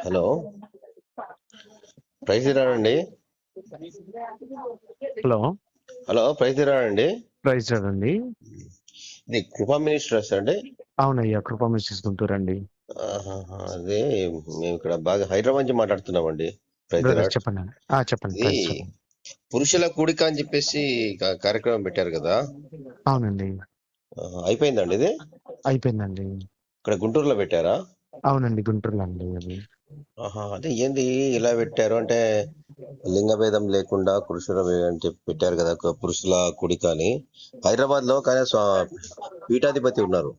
Hello, prize రాడండి. Hello, hello, prize రాడండి. Prize అండి. ఇది కృపా మినిస్టర్స్ అండి. అవునయ్యా, కృపా మిస్సెస్ గుంటూరండి. అదే మేము ఇక్కడ బాగా హైదరాబాద్ నుంచి మాట్లాడుతున్నామండి. ప్రైజ్ బ్రదర్ రాడ్. చెప్పండి. చెప్పండి. ఇది ప్రైజ్ చెప్పండి. పురుషుల కూడిక అని చెప్పేసి కార్యక్రమం పెట్టారు కదా. అవునండి, అయిపోయిందండి ఇది. అయిపోయిందండి. ఇక్కడ గుంటూరులో పెట్టారా? అవునండి, గుంటూరులో అండి అది. అదే ఏంది ఇలా పెట్టారు అంటే లింగ భేదం లేకుండా పురుషుల అంటే పెట్టారు కదా, పురుషుల కూడిక అని. హైదరాబాద్ లో కానీ పీఠాధిపతి ఉన్నారు,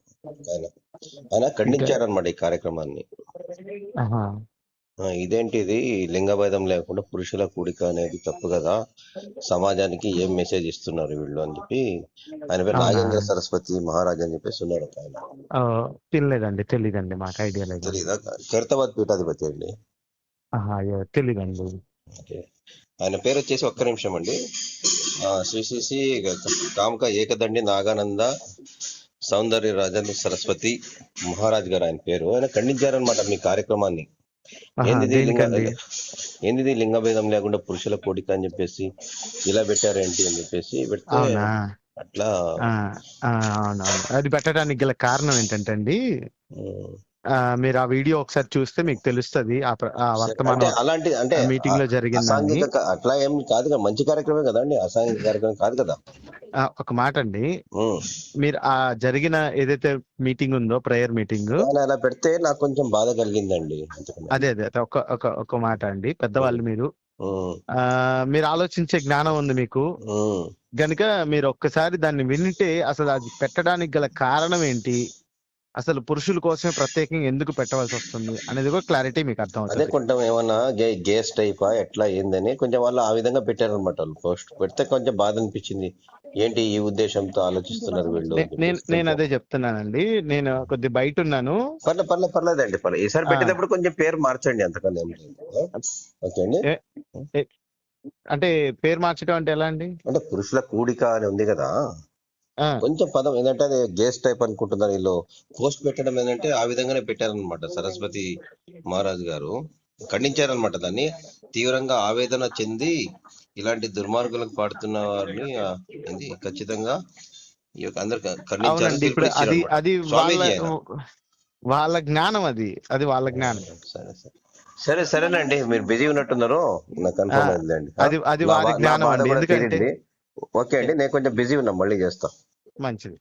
ఆయన ఖండించారనమాట ఈ కార్యక్రమాన్ని. ఆహా. ఇదేంటి ఇది లింగ భేదం లేకుండా పురుషుల కూడిక అనేది తప్పు కదా, సమాజానికి ఏం మెసేజ్ ఇస్తున్నారు వీళ్ళు అని చెప్పి. ఆయన పేరు అవునా? నాగేంద్ర సరస్వతి మహారాజ్ అని చెప్పేసి ఉన్నారు ఆయన. తెలీదండి, మాకు ఐడియా లేదు. తెలీదా? ఖైరతాబాద్ పీఠాధిపతి అండి. తెలీదండి. ఆయన పేరు వచ్చేసి ఒక్క నిమిషం అండి. శ్రీ కామక ఏకదండి నాగానంద సౌందర్య రాజేంద్ర సరస్వతి మహారాజ్ గారు ఆయన పేరు. ఆయన ఖండించారనమాట మీ కార్యక్రమాన్ని. ఏంది లింగ భేదం లేకుండా పురుషుల కోడిక అని చెప్పేసి ఇలా పెట్టారేంటి అని చెప్పేసి పెడితే అట్లా. అవునవును, అది పెట్టడానికి గల కారణం ఏంటంటే అండి, మీరు ఆ వీడియో ఒకసారి చూస్తే మీకు తెలుస్తుంది. వర్తమాన అలాంటి అంటే మీటింగ్ లో జరిగింది అట్లా ఏం కాదు కదా, మంచి కార్యక్రమే కదా అండి, అసాంఘిక కార్యక్రమం కాదు కదా. ఒక మాట అండి, మీరు ఆ జరిగిన ఏదైతే మీటింగ్ ఉందో, ప్రేయర్ మీటింగ్, అలా పెడితే నాకు కొంచెం బాధ కలిగిందండి. అదే ఒక మాట అండి, పెద్దవాళ్ళు మీరు ఆలోచించే జ్ఞానం ఉంది మీకు గనుక మీరు ఒక్కసారి దాన్ని వింటే అసలు అది పెట్టడానికి గల కారణం ఏంటి, అసలు పురుషుల కోసమే ప్రత్యేకంగా ఎందుకు పెట్టవలసి వస్తుంది అనేది కూడా క్లారిటీ మీకు అర్థం అవుతుంది. అదే కొంచెం ఏమన్నా గేస్ టైపా ఎట్లా ఏందని కొంచెం వాళ్ళు ఆ విధంగా పెట్టారనమాట. వాళ్ళు పోస్ట్ పెడితే కొంచెం బాధ అనిపించింది. ఏంటి ఈ ఉద్దేశంతో ఆలోచిస్తున్నారు వీళ్ళు. నేను అదే చెప్తున్నానండి, నేను కొద్ది బయట ఉన్నాను. పర్లేదండి. ఈసారి పెట్టేటప్పుడు కొంచెం పేరు మార్చండి, అంతకన్నా ఓకే అండి. అంటే పేరు మార్చడం అంటే ఎలా అండి? అంటే పురుషుల కూడిక అని ఉంది కదా, కొంచెం పదం ఏంటంటే అది గేస్ టైప్ అనుకుంటున్నారు వీళ్ళు. పోస్ట్ పెట్టడం ఏంటంటే ఆ విధంగానే పెట్టారనమాట. సరస్వతి మహారాజ్ గారు ఖండించారనమాట దాన్ని. తీవ్రంగా ఆవేదన చెంది ఇలాంటి దుర్మార్గులకు పాడుతున్న వారిని ఖచ్చితంగా అందరు ఖండించాలని వాళ్ళ జ్ఞానం, అది వాళ్ళ జ్ఞానం. సరేనండి, మీరు బిజీ ఉన్నట్టున్నారు, నాకు కన్ఫర్మ్ అయిందండి. అది వారి జ్ఞానం అండి. ఎందుకంటే ఓకే అండి, నేను కొంచెం బిజీ ఉన్నా, మళ్ళీ చేస్తా. మంచిది.